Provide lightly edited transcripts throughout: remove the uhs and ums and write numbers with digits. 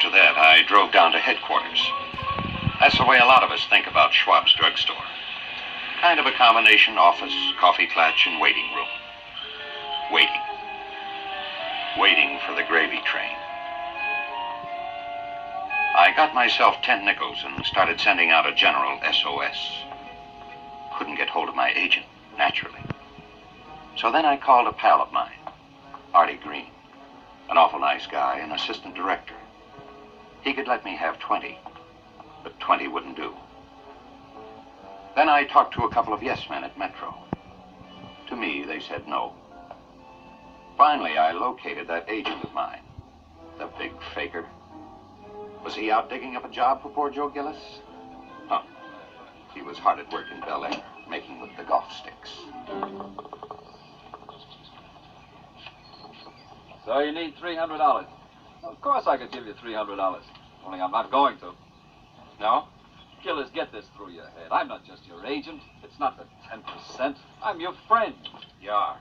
After that, I drove down to headquarters. That's the way a lot of us think about Schwab's drugstore. Kind of a combination office, coffee klatch, and waiting room. Waiting. Waiting for the gravy train. I got myself 10 nickels and started sending out a general SOS. Couldn't get hold of my agent, naturally. So then I called a pal of mine, Artie Green, an awful nice guy, an assistant director. He could let me have 20, but 20 wouldn't do. Then I talked to a couple of yes men at Metro. To me, they said no. Finally, I located that agent of mine, the big faker. Was he out digging up a job for poor Joe Gillis? Huh. He was hard at work in Bel Air, making with the golf sticks. So you need $300. Of course I could give you $300. Only I'm not going to. No? Gillis, get this through your head. I'm not just your agent. It's not the 10%. I'm your friend. You are.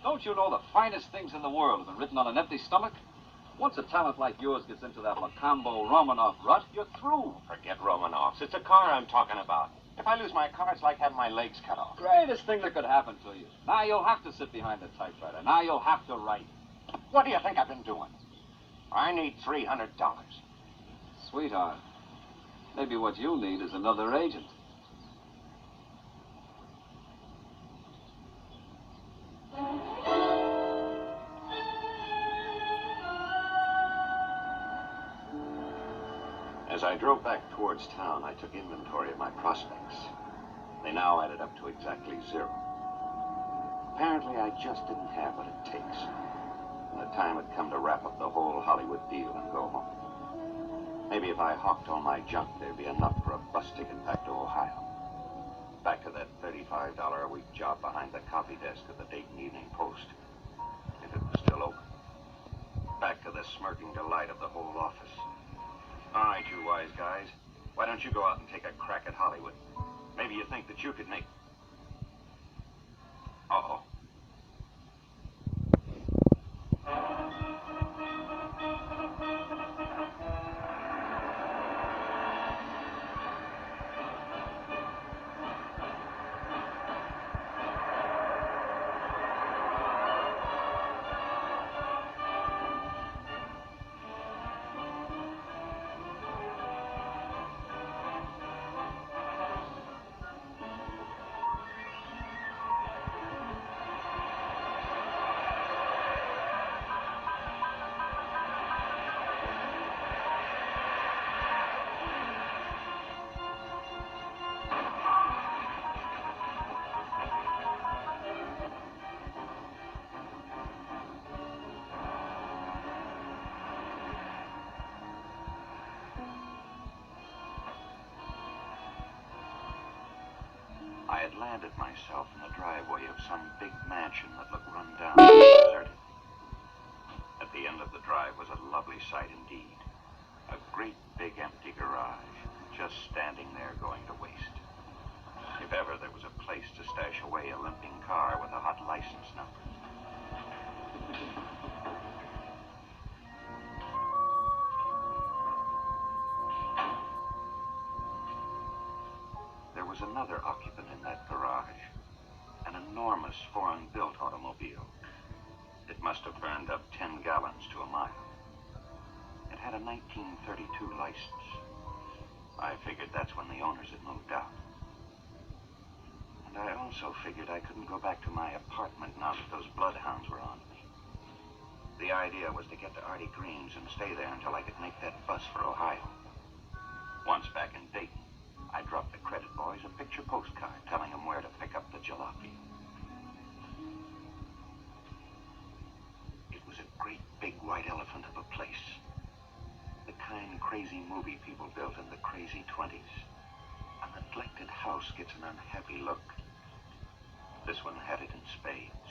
Don't you know the finest things in the world have been written on an empty stomach? Once a talent like yours gets into that Macombo-Romanoff rut, you're through. Forget Romanoffs. It's a car I'm talking about. If I lose my car, it's like having my legs cut off. Greatest thing that could happen to you. Now you'll have to sit behind the typewriter. Now you'll have to write. What do you think I've been doing? I need $300. Sweetheart, maybe what you need is another agent. As I drove back towards town, I took inventory of my prospects. They now added up to exactly 0. Apparently, I just didn't have what it takes. And the time had come to wrap up the whole Hollywood deal and go home. Maybe if I hawked all my junk, there'd be enough for a bus ticket back to Ohio. Back to that $35 a week job behind the copy desk of the Dayton Evening Post, if it was still open. Back to the smirking delight of the whole office. All right, you wise guys. Why don't you go out and take a crack at Hollywood? Maybe you think that you could make... Uh-oh. I had landed myself in the driveway of some big mansion that looked run down and deserted. At the end of the drive was a lovely sight indeed. A great big empty garage, just standing there going to waste. If ever there was a place to stash away a limping car with a hot license number. There was another occupant in that garage, an enormous foreign-built automobile. It must have burned up 10 gallons to a mile. It had a 1932 license. I figured that's when the owners had moved out. And I also figured I couldn't go back to my apartment now that those bloodhounds were on me. The idea was to get to Artie Green's and stay there until I could make that bus for Ohio. Once back in Dayton, I dropped the credit boys a picture postcard telling them where to pick up the jalopy. It was a great big white elephant of a place. The kind crazy movie people built in the crazy 20s. A neglected house gets an unhappy look. This one had it in spades.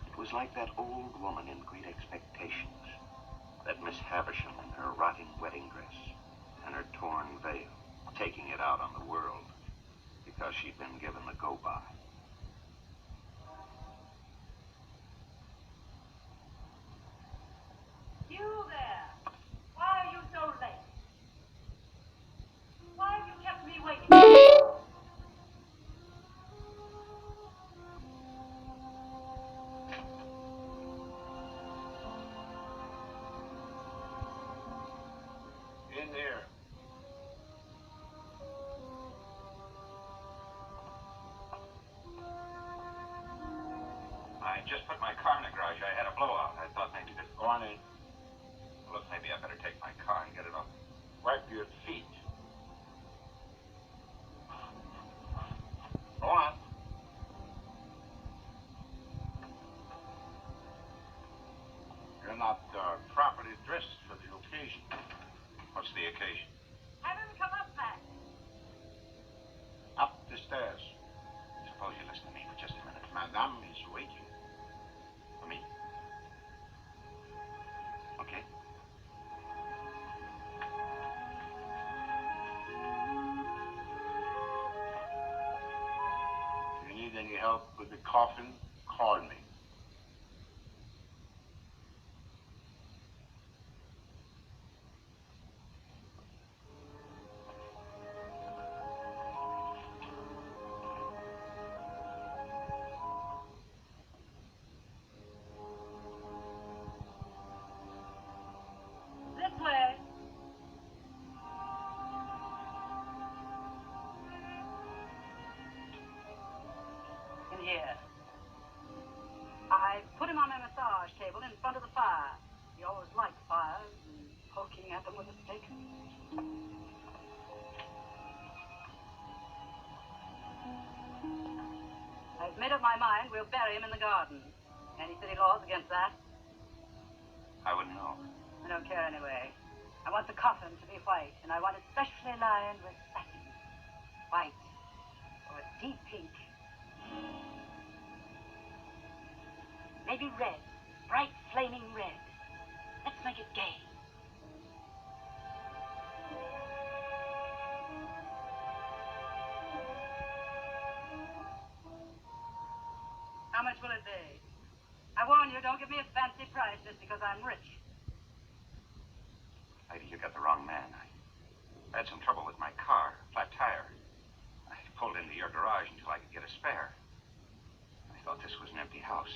It was like that old woman in Great Expectations. That Miss Havisham in her rotting wedding dress and her torn veil, taking it out on the world because she'd been given the go-by. You there! Why are you in there. I just put my car in the garage. I had a blowout. I thought maybe that... Go on in. Look, maybe I better take my car and get it off. Wipe your feet. Go on. You're not properly dressed for the occasion. What's the occasion? Have him come up, Mac. Up the stairs. Suppose you listen to me for just a minute. Madame is waiting. For me? Okay. If you need any help with the coffin, call me. This way. In here. I put him on my massage table in front of the fire. He always liked fires and poking at them with a stick. I've made up my mind we'll bury him in the garden. Any city laws against that? I wouldn't know. I don't care anyway. I want the coffin to be white, and I want it specially lined with satin. White. Or a deep pink. Maybe red. Bright, flaming red. Let's make it gay. How much will it be? I warn you, don't give me a fancy price just because I'm rich. Lady, you got the wrong man. I had some trouble with my car, flat tire. I pulled into your garage until I could get a spare. I thought this was an empty house.